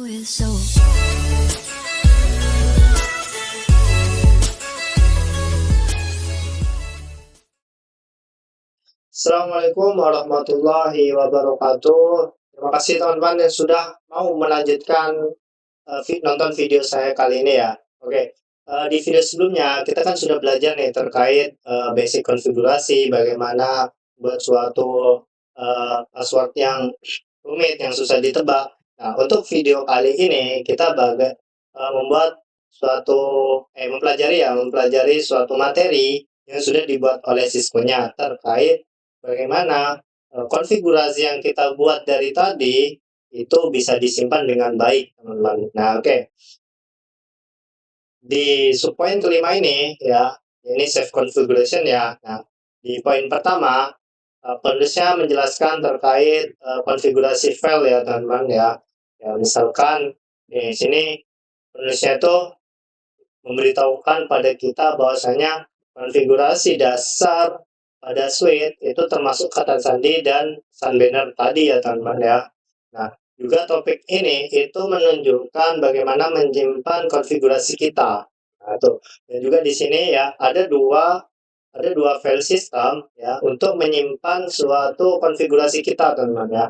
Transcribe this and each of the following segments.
with soul. Assalamualaikum warahmatullahi wabarakatuh. Terima kasih teman-teman yang sudah mau melanjutkan nonton video saya kali ini ya. Oke, di video sebelumnya kita kan sudah belajar nih terkait basic konfigurasi, bagaimana buat suatu password yang rumit, yang susah ditebak. Nah, untuk video kali ini kita membuat mempelajari suatu materi yang sudah dibuat oleh siswanya terkait bagaimana konfigurasi yang kita buat dari tadi itu bisa disimpan dengan baik, teman-teman. Nah, oke. Di subpoin kelima ini ya, ini save configuration ya. Nah, di poin pertama penulisnya menjelaskan terkait konfigurasi file ya, teman-teman ya. Ya, misalkan di sini penulisnya itu memberitahukan pada kita bahwasanya konfigurasi dasar pada suite itu termasuk kata sandi dan sunbanner tadi ya, teman-teman ya. Nah, juga topik ini itu menunjukkan bagaimana menyimpan konfigurasi kita. Nah, tuh. Dan juga di sini ya ada dua file system ya untuk menyimpan suatu konfigurasi kita, teman-teman ya.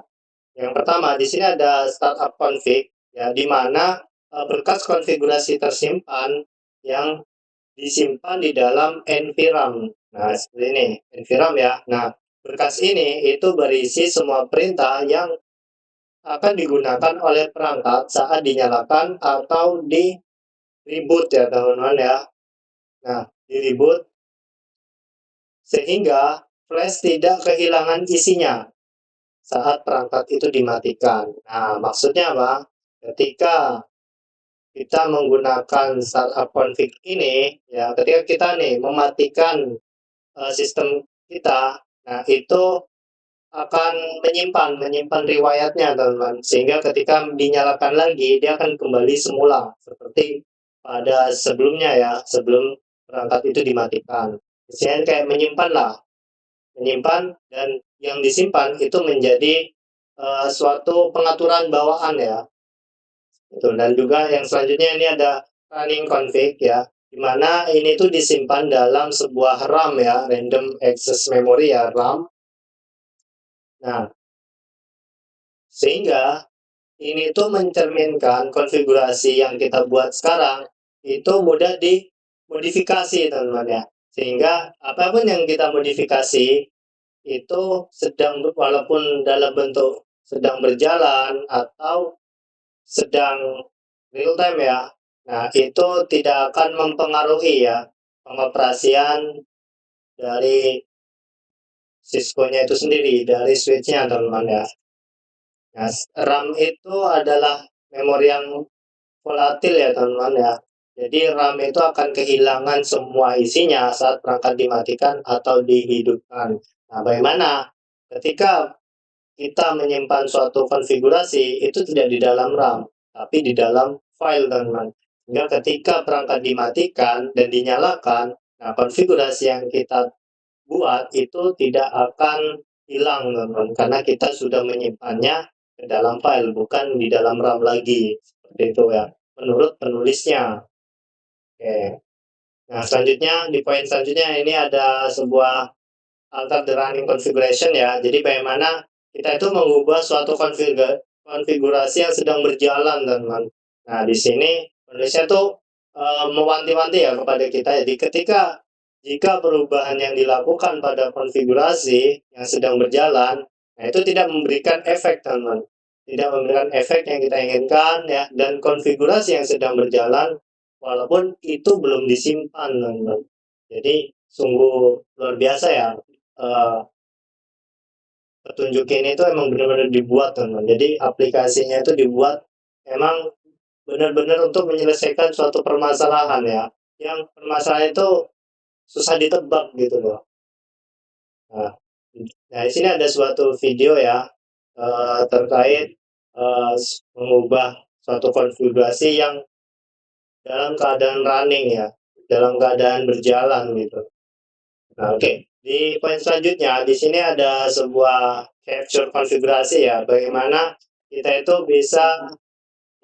Yang pertama di sini ada startup config ya, di mana berkas konfigurasi tersimpan yang disimpan di dalam nvram. Nah, seperti ini, nvram ya. Nah, berkas ini itu berisi semua perintah yang akan digunakan oleh perangkat saat dinyalakan atau di reboot ya, teman-teman ya. Nah, di reboot sehingga flash tidak kehilangan isinya saat perangkat itu dimatikan. Nah, maksudnya apa? Ketika kita menggunakan startup config ini, ya, ketika kita nih mematikan sistem kita, nah itu akan menyimpan riwayatnya, teman-teman, sehingga ketika dinyalakan lagi dia akan kembali semula seperti pada sebelumnya ya, sebelum perangkat itu dimatikan. Misalnya kayak menyimpan dan yang disimpan itu menjadi suatu pengaturan bawaan ya. Betul. Dan juga yang selanjutnya ini ada running config ya, di mana ini tuh disimpan dalam sebuah RAM ya, random access memory ya, RAM. Nah, sehingga ini tuh mencerminkan konfigurasi yang kita buat sekarang itu mudah dimodifikasi, teman-teman ya. Sehingga apapun yang kita modifikasi itu walaupun dalam bentuk sedang berjalan atau sedang real time ya, nah itu tidak akan mempengaruhi ya pengoperasian dari Cisco-nya itu sendiri, dari switch-nya, teman-teman ya. Nah, RAM itu adalah memori yang volatil ya, teman-teman ya. Jadi RAM itu akan kehilangan semua isinya saat perangkat dimatikan atau dihidupkan. Nah, bagaimana ketika kita menyimpan suatu konfigurasi itu tidak di dalam RAM, tapi di dalam file, teman-teman. Sehingga ketika perangkat dimatikan dan dinyalakan, nah konfigurasi yang kita buat itu tidak akan hilang, teman-teman, karena kita sudah menyimpannya ke dalam file, bukan di dalam RAM lagi. Seperti itu ya, menurut penulisnya. Oke. Nah, selanjutnya, di poin selanjutnya ini ada sebuah alter the running configuration ya. Jadi bagaimana kita itu mengubah suatu konfigurasi yang sedang berjalan, teman-teman. Nah, di sini penulisnya tuh mewanti-wanti ya kepada kita. Jadi jika perubahan yang dilakukan pada konfigurasi yang sedang berjalan, nah itu tidak memberikan efek, teman-teman. Tidak memberikan efek yang kita inginkan ya, dan konfigurasi yang sedang berjalan walaupun itu belum disimpan, teman-teman. Jadi sungguh luar biasa ya, petunjuk ini itu emang benar-benar dibuat, teman-teman. Jadi aplikasinya itu dibuat emang benar-benar untuk menyelesaikan suatu permasalahan ya, yang permasalahan itu susah ditebak gitu loh. Nah, di sini ada suatu video ya terkait mengubah suatu konfigurasi yang dalam keadaan running ya, dalam keadaan berjalan gitu. Nah, oke. Di poin selanjutnya, di sini ada sebuah capture konfigurasi ya, bagaimana kita itu bisa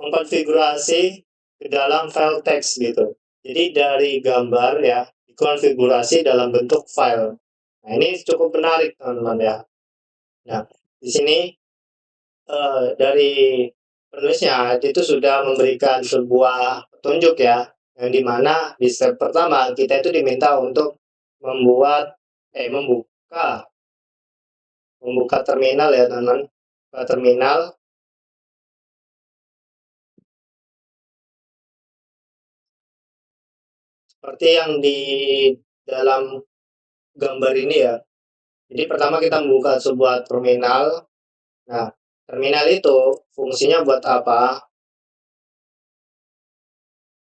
mengkonfigurasi ke dalam file teks gitu. Jadi dari gambar ya dikonfigurasi dalam bentuk file. Nah, ini cukup menarik teman-teman ya. Nah, di sini dari penulisnya itu sudah memberikan sebuah petunjuk ya, yang dimana di step pertama kita itu diminta untuk membuat membuka membuka terminal ya teman-teman, buka terminal seperti yang di dalam gambar ini ya. Jadi pertama kita membuka sebuah terminal. Nah, terminal itu fungsinya buat apa?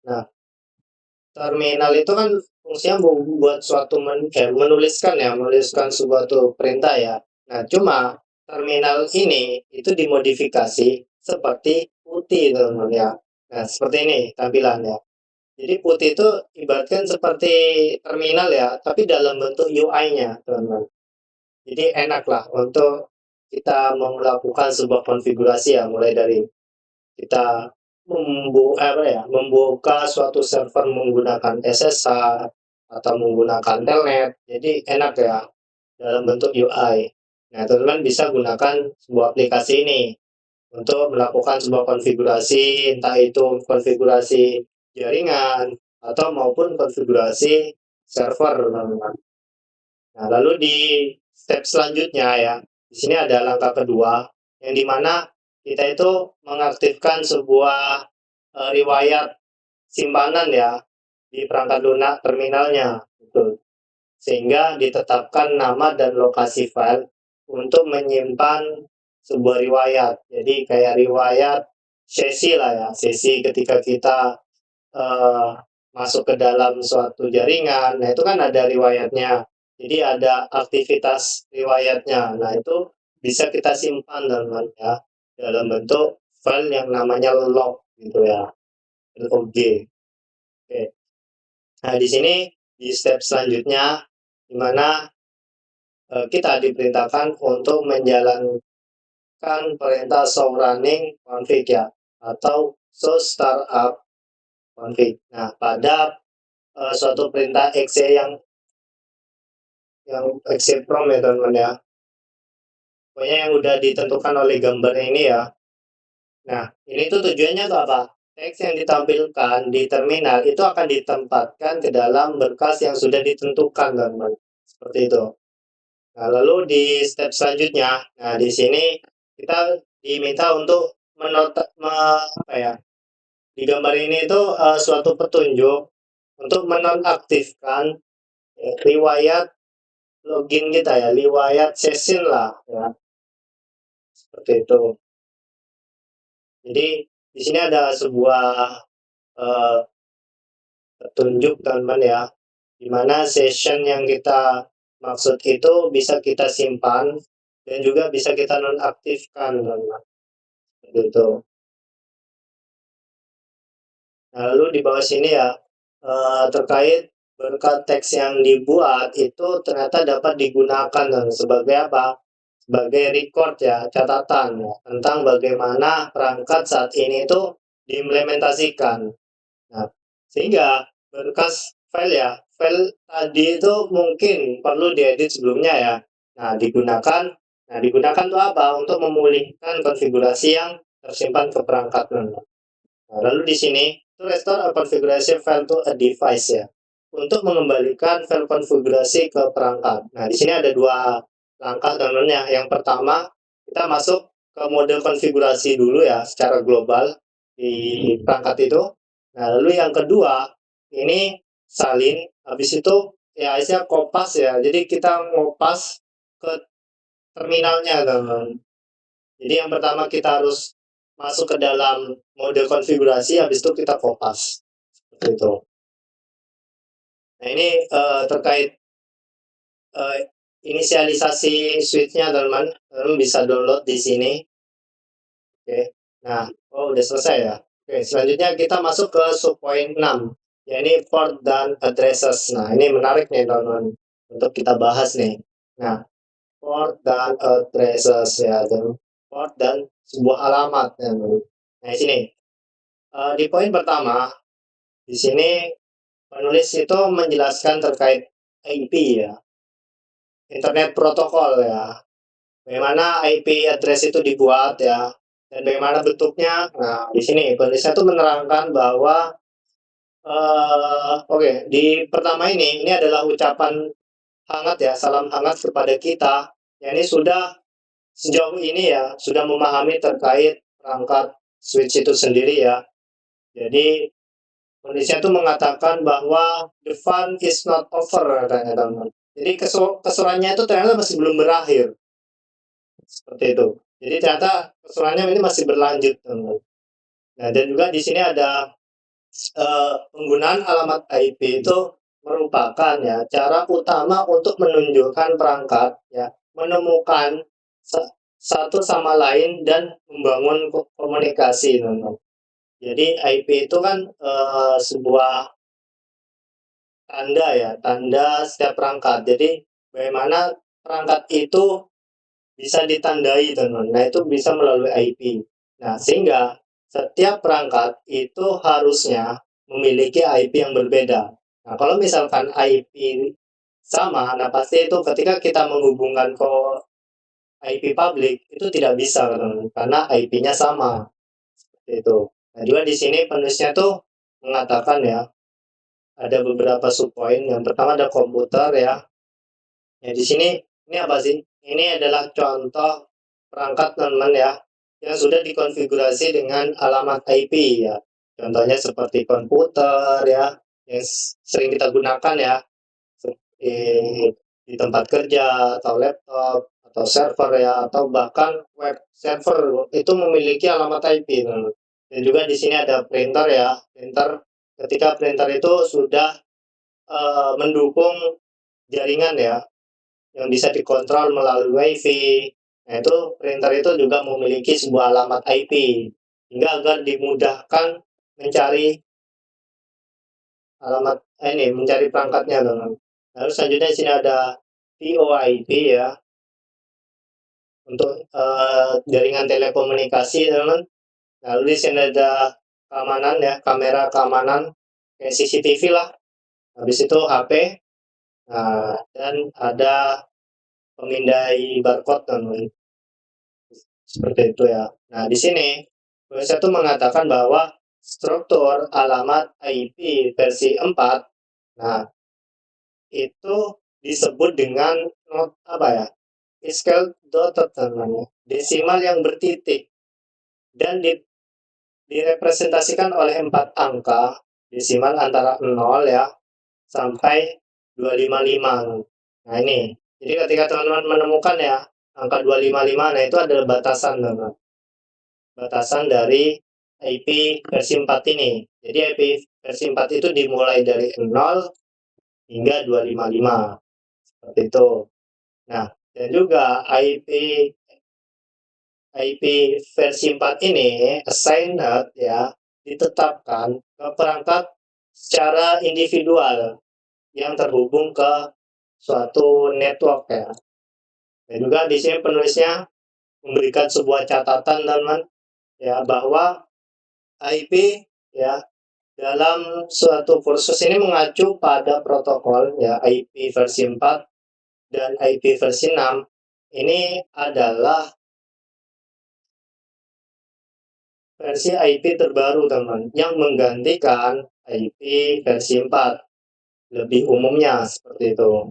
Nah, terminal itu kan fungsinya buat suatu menuliskan ya, menuliskan suatu perintah ya. Nah, cuma terminal ini itu dimodifikasi seperti putih teman-teman ya. Nah, seperti ini tampilannya. Jadi putih itu ibaratkan seperti terminal ya, tapi dalam bentuk UI-nya teman-teman. Jadi enak lah untuk kita melakukan sebuah konfigurasi ya, mulai dari kita membuka suatu server menggunakan SSH atau menggunakan telnet. Jadi enak ya dalam bentuk UI. Nah, teman-teman bisa gunakan sebuah aplikasi ini untuk melakukan sebuah konfigurasi, entah itu konfigurasi jaringan atau maupun konfigurasi server, teman-teman. Nah, lalu di step selanjutnya ya, di sini ada langkah kedua, yang dimana kita itu mengaktifkan sebuah riwayat simpanan ya di perangkat lunak terminalnya, gitu. Sehingga ditetapkan nama dan lokasi file untuk menyimpan sebuah riwayat. Jadi kayak riwayat sesi lah ya, sesi ketika kita eh, masuk ke dalam suatu jaringan. Nah, itu kan ada riwayatnya. Jadi ada aktivitas riwayatnya. Nah, itu bisa kita simpan teman ya dalam bentuk file yang namanya log gitu ya. log. Oke. Nah, di sini di step selanjutnya di mana kita diperintahkan untuk menjalankan perintah show running config ya atau show startup config. Nah, pada suatu perintah exe yang exe prom ya teman-teman ya. Pokoknya yang udah ditentukan oleh gambar ini ya. Nah, ini tuh tujuannya tuh apa? Teks yang ditampilkan di terminal itu akan ditempatkan ke dalam berkas yang sudah ditentukan teman-teman. Seperti itu. Nah, lalu di step selanjutnya, nah di sini kita diminta untuk apa ya? Di gambar ini itu suatu petunjuk untuk menonaktifkan riwayat login kita ya, riwayat session lah ya, seperti itu. Jadi di sini ada sebuah uh, petunjuk teman-teman ya, di mana session yang kita maksud itu bisa kita simpan dan juga bisa kita nonaktifkan teman-teman. Gitu. Nah, lalu di bawah sini ya terkait berkat teks yang dibuat itu ternyata dapat digunakan sebagai apa? Sebagai record ya, catatan ya, tentang bagaimana perangkat saat ini itu diimplementasikan. Nah, sehingga berkas file ya, file tadi itu mungkin perlu diedit sebelumnya ya. Nah, digunakan untuk apa? Untuk memulihkan konfigurasi yang tersimpan ke perangkat. Nah, lalu di sini to restore a configuration file to a device ya. Untuk mengembalikan file konfigurasi ke perangkat. Nah, di sini ada dua langkah teman-teman. Yang pertama, kita masuk ke mode konfigurasi dulu ya secara global di perangkat itu. Nah, lalu yang kedua, ini salin, habis itu ya isinya kopas ya. Jadi kita ngopas ke terminalnya teman-teman. Jadi yang pertama kita harus masuk ke dalam mode konfigurasi, habis itu kita kopas. Seperti itu. Nah, ini terkait uh, inisialisasi switch-nya teman-teman. Teman bisa download di sini. Oke. Nah, udah selesai ya. Oke, selanjutnya kita masuk ke subpoint 6, yakni port dan addresses. Nah, ini menarik nih teman-teman untuk kita bahas nih. Nah, port dan addresses ya, dan port dan sebuah alamat ya. Nah, di sini Di poin pertama, di sini penulis itu menjelaskan terkait IP ya, Internet Protocol ya, bagaimana IP address itu dibuat ya, dan bagaimana bentuknya. Nah, di sini penulisnya itu menerangkan bahwa oke, di pertama ini adalah ucapan hangat ya, salam hangat kepada kita. Ya, ini sudah sejauh ini ya, sudah memahami terkait perangkat switch itu sendiri ya. Jadi penulisnya itu mengatakan bahwa the fun is not over katanya teman. Jadi keseruannya itu ternyata masih belum berakhir seperti itu. Jadi ternyata keseruannya ini masih berlanjut teman. Nah, dan juga di sini ada penggunaan alamat IP itu merupakan ya cara utama untuk menunjukkan perangkat ya menemukan satu sama lain dan membangun komunikasi teman. Jadi IP itu kan sebuah tanda ya, tanda setiap perangkat. Jadi bagaimana perangkat itu bisa ditandai teman. Nah, itu bisa melalui IP. Nah, sehingga setiap perangkat itu harusnya memiliki IP yang berbeda. Nah, kalau misalkan IP sama, nah pasti itu ketika kita menghubungkan ke IP publik itu tidak bisa teman, karena IP-nya sama. Seperti itu. Nah, juga di sini penulisnya tuh mengatakan ya, ada beberapa subpoin. Yang pertama ada komputer ya. Ya, di sini ini apa sih? Ini adalah contoh perangkat teman-teman ya yang sudah dikonfigurasi dengan alamat IP ya. Contohnya seperti komputer ya yang sering kita gunakan ya seperti di tempat kerja atau laptop atau server ya atau bahkan web server itu memiliki alamat IP teman. Dan juga di sini ada printer ya. Printer ketika printer itu sudah mendukung jaringan ya yang bisa dikontrol melalui WiFi. Nah, itu printer itu juga memiliki sebuah alamat IP hingga agar dimudahkan mencari alamat ini, mencari perangkatnya, teman. Lalu selanjutnya di sini ada VoIP ya untuk jaringan telekomunikasi, teman. Lalu di sini ada keamanan ya, kamera keamanan kayak CCTV lah. Habis itu HP, nah, dan ada pemindai barcode, teman. Seperti itu ya. Nah, di sini saya tuh mengatakan bahwa struktur alamat IP versi 4, nah, itu disebut dengan not apa ya? Scale dotted namanya. Desimal yang bertitik dan direpresentasikan oleh 4 angka desimal antara 0 ya sampai 255. Nah, ini. Jadi ketika teman-teman menemukan ya angka 255, nah itu adalah batasan teman. Batasan dari IP versi 4 ini. Jadi IP versi 4 itu dimulai dari 0 hingga 255. Seperti itu. Nah, dan juga IP versi 4 ini assigned ya ditetapkan ke perangkat secara individual yang terhubung ke suatu network ya. Dan juga di sini penulisnya memberikan sebuah catatan teman ya bahwa IP ya dalam suatu kursus ini mengacu pada protokol ya IP versi 4 dan IP versi 6 ini adalah versi IP terbaru teman yang menggantikan IP versi 4 lebih umumnya seperti itu.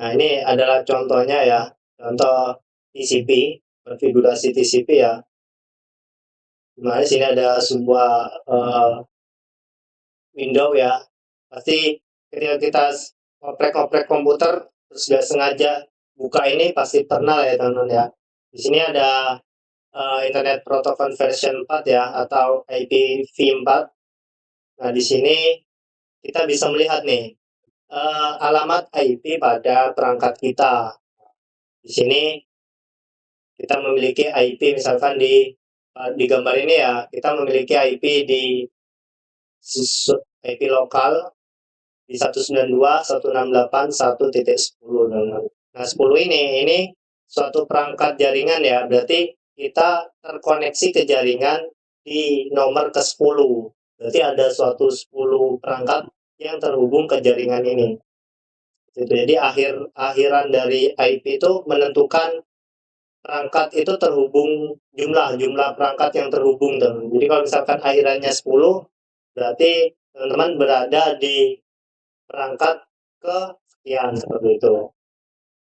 Nah, ini adalah contohnya ya, contoh TCP, konfigurasi TCP ya. Dimana sini ada sebuah window ya. Pasti ketika kita oprek-oprek komputer terus nggak sengaja buka ini pasti pernah ya teman-teman ya. Di sini ada Internet Protocol version 4 ya atau IPv4. Nah, di sini kita bisa melihat nih alamat IP pada perangkat kita. Di sini kita memiliki IP misalkan di gambar ini ya, kita memiliki IP di IP lokal di 192.168.1.10. Nah, 10 ini suatu perangkat jaringan ya, berarti kita terkoneksi ke jaringan di nomor ke-10. Berarti ada suatu 10 perangkat yang terhubung ke jaringan ini. Jadi akhiran dari IP itu menentukan perangkat itu terhubung, jumlah perangkat yang terhubung, teman. Jadi kalau misalkan akhirannya 10, berarti teman-teman berada di perangkat ke sekian, seperti itu.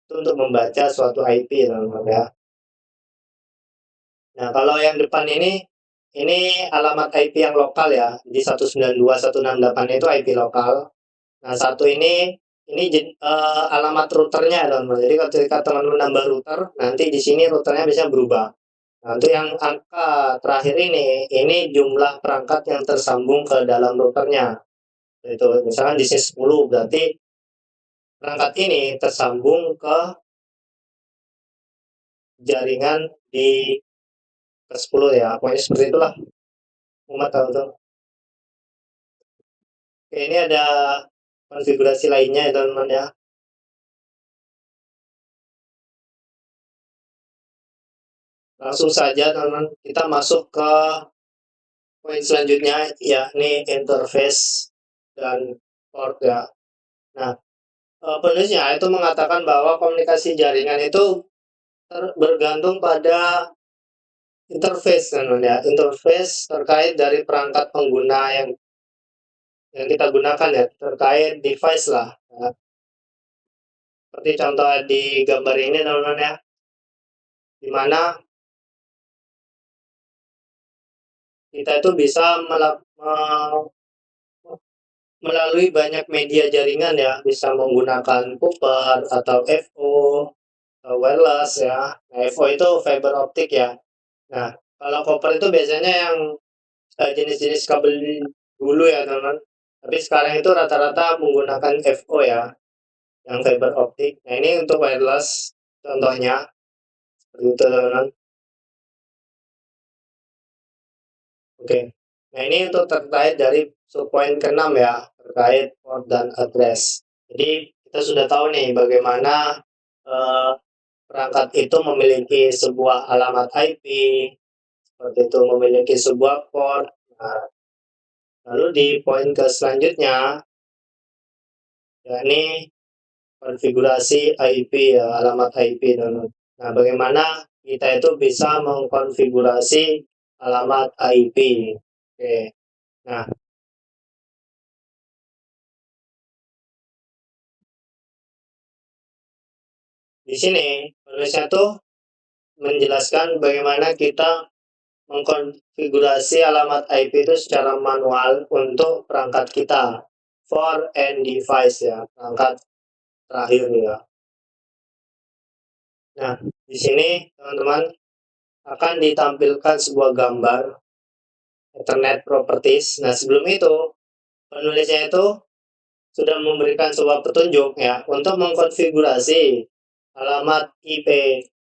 Itu untuk membaca suatu IP, teman-teman ya. Nah, kalau yang depan ini alamat IP yang lokal ya. Di 192.168 itu IP lokal. Nah, satu ini alamat routernya, teman-teman. Jadi kalau ketika teman-teman nambah router, nanti di sini routernya bisa berubah. Nah, untuk yang angka terakhir ini jumlah perangkat yang tersambung ke dalam routernya. Itu misalkan di sini 10, berarti perangkat ini tersambung ke jaringan di ke-10 ya. Pokoknya seperti itulah. Umat tahu tuh. Oke, ini ada konfigurasi lainnya ya, teman-teman ya. Langsung saja, teman-teman, kita masuk ke poin selanjutnya, yakni interface dan port ya. Nah, penulisnya itu mengatakan bahwa komunikasi jaringan itu bergantung pada interface, teman-teman ya. Interface terkait dari perangkat pengguna yang kita gunakan ya, terkait device lah ya. Seperti contoh di gambar ini, teman-teman ya, di mana kita itu bisa melalui banyak media jaringan ya, bisa menggunakan copper atau FO atau wireless ya. Nah, FO itu fiber optik ya. Nah, kalau copper itu biasanya yang jenis-jenis kabel dulu ya, teman-teman. Tapi sekarang itu rata-rata menggunakan FO ya, yang fiber optik. Nah, ini untuk wireless contohnya seperti itu, teman-teman. Oke. Nah, ini untuk terkait dari subpoin ke-6 ya, terkait port dan address. Jadi kita sudah tahu nih bagaimana eh, perangkat itu memiliki sebuah alamat IP, seperti itu memiliki sebuah port. Nah, lalu di poin ke selanjutnya, yakni konfigurasi IP ya, alamat IP. Nah, bagaimana kita itu bisa mengkonfigurasi alamat IP. Oke. Nah, di sini penulisnya tuh menjelaskan bagaimana kita mengkonfigurasi alamat IP itu secara manual untuk perangkat kita, for end device ya, perangkat terakhir ya. Nah, di sini teman-teman akan ditampilkan sebuah gambar Ethernet Properties. Nah, sebelum itu penulisnya itu sudah memberikan sebuah petunjuk ya untuk mengkonfigurasi alamat IP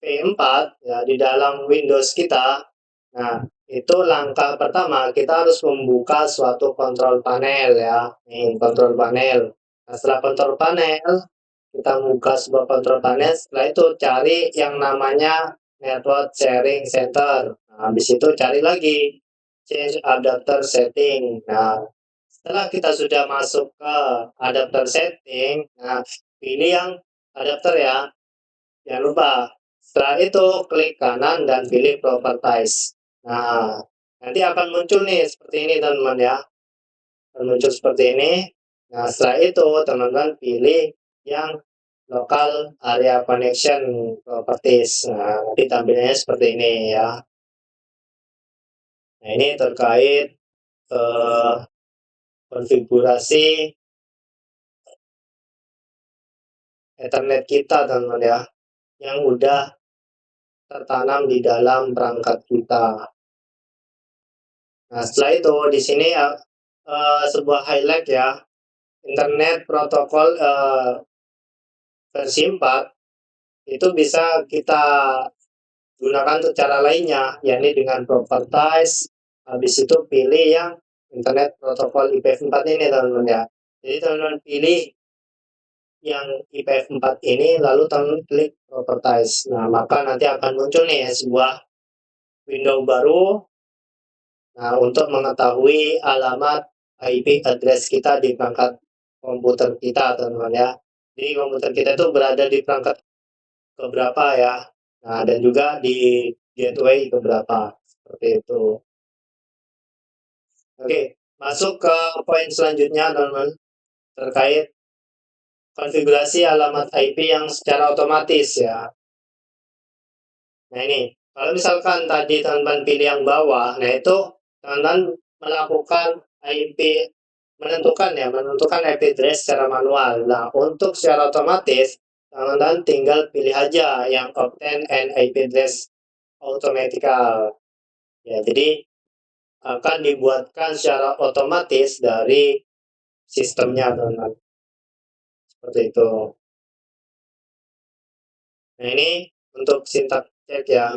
P4 ya di dalam Windows kita. Nah, itu langkah pertama kita harus membuka suatu kontrol panel ya. Nih, kontrol panel. Nah, setelah kontrol panel, kita buka sebuah kontrol panel, setelah itu cari yang namanya Network Sharing Center. Nah, habis itu cari lagi Change Adapter Setting. Nah, setelah kita sudah masuk ke adapter setting, nah pilih yang adapter ya, jangan lupa. Setelah itu klik kanan dan pilih properties. Nah, nanti akan muncul nih seperti ini, teman-teman ya. Akan muncul seperti ini. Nah, setelah itu teman-teman pilih yang local area connection properties. Nah, nanti tampilannya seperti ini ya. Nah, ini terkait konfigurasi Ethernet kita, teman-teman ya, yang udah tertanam di dalam perangkat kita. Nah, setelah itu di sini sebuah highlight ya, Internet Protokol versi 4 itu bisa kita gunakan untuk cara lainnya, yakni dengan properties, habis itu pilih yang Internet Protokol IPv4 ini, teman-teman ya. Jadi teman-teman pilih yang IPv4 ini, lalu teman-teman klik properties. Nah, maka nanti akan muncul nih sebuah window baru Nah, untuk mengetahui alamat IP address kita di perangkat komputer kita, teman-teman ya. Jadi komputer kita itu berada di perangkat keberapa ya. Nah, dan juga di gateway keberapa. Seperti itu. Oke, masuk ke poin selanjutnya, teman-teman, terkait konfigurasi alamat IP yang secara otomatis ya. Nah ini, kalau misalkan tadi teman-teman pilih yang bawah, nah itu teman-teman melakukan IP, menentukan IP address secara manual. Nah, untuk secara otomatis, teman-teman tinggal pilih aja yang obtain an IP address automatical. Ya, jadi akan dibuatkan secara otomatis dari sistemnya, teman-teman. Seperti itu. Nah, ini untuk sintak cek ya.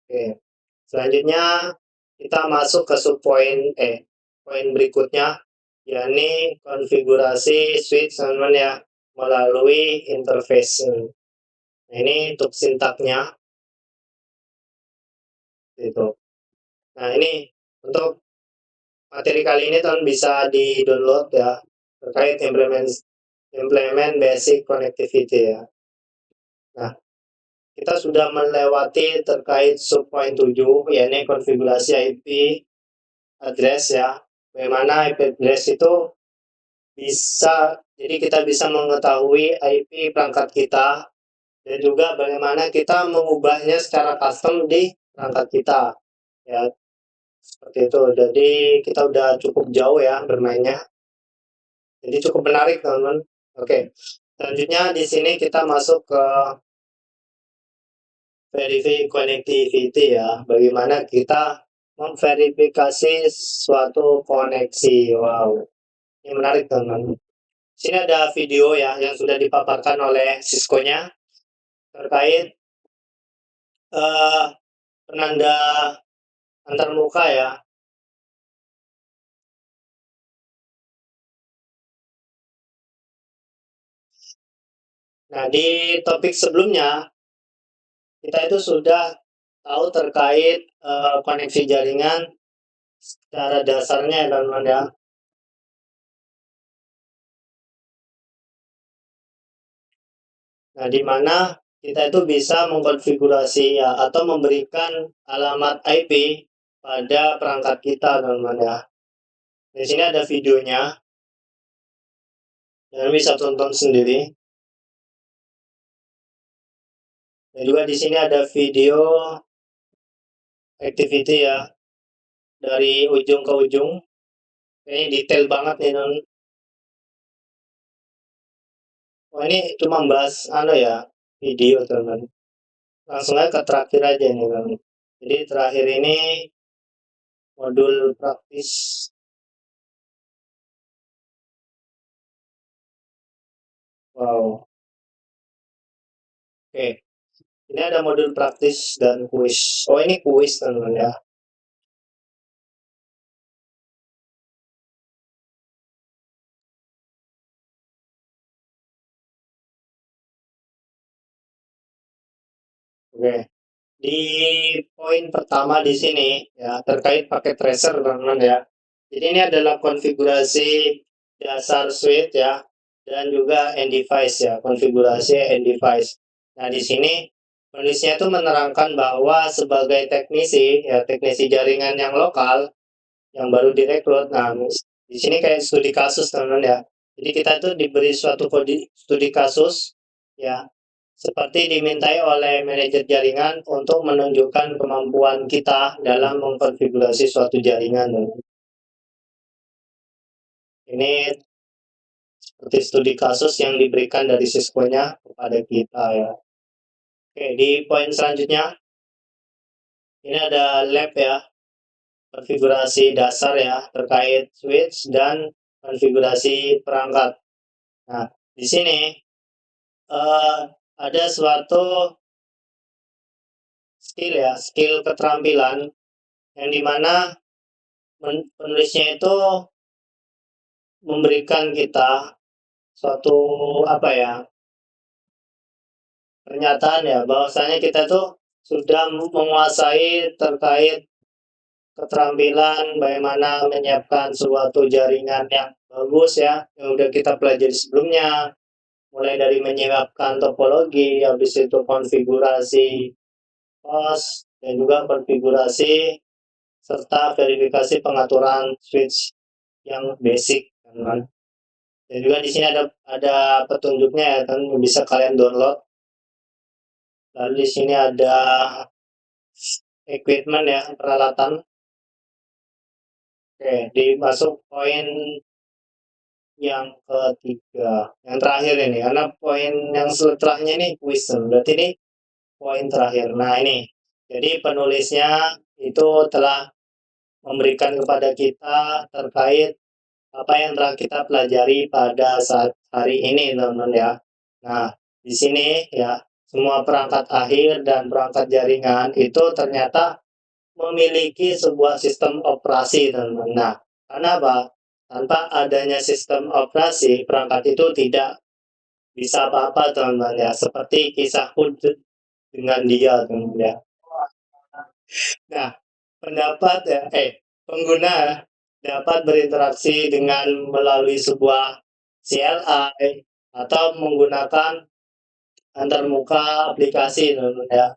Oke. Selanjutnya kita masuk ke poin berikutnya, yakni konfigurasi switch, teman-teman ya, melalui interface. Nah, ini untuk sintaknya itu. Nah, ini untuk materi kali ini teman bisa di-download ya, terkait implement basic connectivity ya. Nah, kita sudah melewati terkait subpoin 7, yakni konfigurasi IP address ya. Bagaimana IP address itu jadi kita bisa mengetahui IP perangkat kita, dan juga bagaimana kita mengubahnya secara custom di perangkat kita ya, seperti itu. Jadi kita udah cukup jauh ya bermainnya, jadi cukup menarik, teman-teman. Oke, selanjutnya di sini kita masuk ke verify connectivity ya, bagaimana kita memverifikasi suatu koneksi. Wow, ini menarik, teman-teman. Sini ada video ya yang sudah dipaparkan oleh Cisco-nya terkait penanda antarmuka ya. Nah, di topik sebelumnya kita itu sudah tahu terkait koneksi jaringan secara dasarnya ya, teman-teman ya. Nah, di mana kita itu bisa mengkonfigurasi ya, atau memberikan alamat IP pada perangkat kita, teman-teman ya. Di sini ada videonya, dan bisa tonton sendiri. Dan juga di sini ada video activity ya, dari ujung ke ujung. Ini detail banget nih, teman. Oh, ini cuma bahas ya, video, teman. Langsung aja ke terakhir aja nih, teman. Jadi terakhir ini modul praktis. Wow. Oke. Ini ada modul praktis dan kuis. Oh, ini kuis, teman ya. Oke. Di poin pertama di sini ya, terkait paket tracer, teman-teman ya. Jadi ini adalah konfigurasi dasar suite ya, dan juga end device ya, konfigurasi end device. Nah, di sini penulisnya itu menerangkan bahwa sebagai teknisi jaringan yang lokal yang baru direkrut. Nah, di sini kayak studi kasus, teman-teman ya. Jadi kita itu diberi suatu studi kasus ya, seperti dimintai oleh manajer jaringan untuk menunjukkan kemampuan kita dalam mengkonfigurasi suatu jaringan. Ini seperti studi kasus yang diberikan dari Cisco-nya kepada kita ya. Oke, di poin selanjutnya ini ada lab ya, konfigurasi dasar ya, terkait switch dan konfigurasi perangkat. Nah, di sini ada suatu skill keterampilan yang dimana penulisnya itu memberikan kita suatu pernyataan ya, bahwasanya kita tuh sudah menguasai terkait keterampilan bagaimana menyiapkan suatu jaringan yang bagus ya, yang udah kita pelajari sebelumnya, mulai dari menyiapkan topologi, habis itu konfigurasi host, dan juga konfigurasi serta verifikasi pengaturan switch yang basic, kan. Dan juga di sini ada petunjuknya ya, kan bisa kalian download. Lalu di sini ada equipment ya, peralatan. Oke, dimasuk poin yang ketiga, yang terakhir ini, karena poin yang setelahnya ini question, berarti ini poin terakhir. Nah ini, jadi penulisnya itu telah memberikan kepada kita terkait apa yang telah kita pelajari pada saat hari ini, teman-teman ya. Nah, di sini ya, semua perangkat akhir dan perangkat jaringan itu ternyata memiliki sebuah sistem operasi, teman-teman. Nah, karena apa? Tanpa adanya sistem operasi, perangkat itu tidak bisa apa-apa, teman-teman ya. Seperti kisahku dengan dia, teman-teman ya. Nah, pendapat ya, pengguna dapat berinteraksi dengan melalui sebuah CLI atau menggunakan antarmuka aplikasi, teman-teman ya.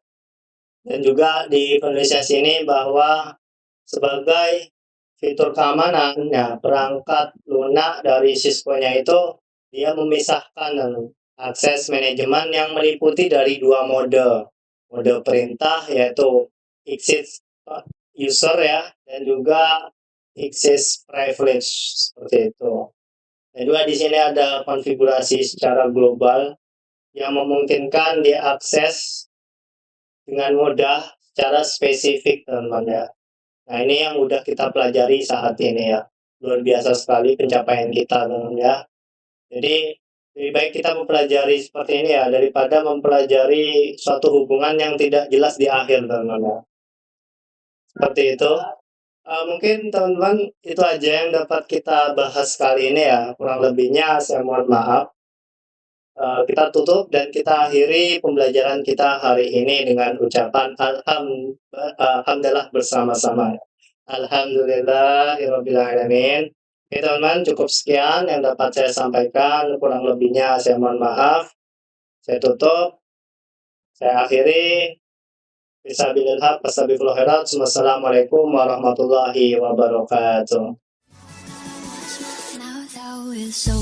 Dan juga di Indonesia sini bahwa sebagai fitur keamanan, ya, perangkat lunak dari Cisco-nya itu dia memisahkan akses manajemen yang meliputi dari dua mode. Mode perintah yaitu access user ya, dan juga access privilege seperti itu. Dan juga di sini ada konfigurasi secara global yang memungkinkan diakses dengan mudah secara spesifik, teman-teman ya. Nah, ini yang udah kita pelajari saat ini ya. Luar biasa sekali pencapaian kita, teman-teman ya. Jadi, lebih baik kita mempelajari seperti ini ya, daripada mempelajari suatu hubungan yang tidak jelas di akhir, teman-teman ya. Seperti itu. Mungkin teman-teman itu aja yang dapat kita bahas kali ini ya. Kurang lebihnya saya mohon maaf. Kita tutup dan kita akhiri pembelajaran kita hari ini dengan ucapan alhamdulillah bersama-sama. Alhamdulillahirrabbilalamin. Oke teman-teman, cukup sekian yang dapat saya sampaikan. Kurang lebihnya saya mohon maaf. Saya tutup, saya akhiri. Fisabilillah haq, fastabiqul khairat. Wassalamualaikum warahmatullahi wabarakatuh. Now that we're so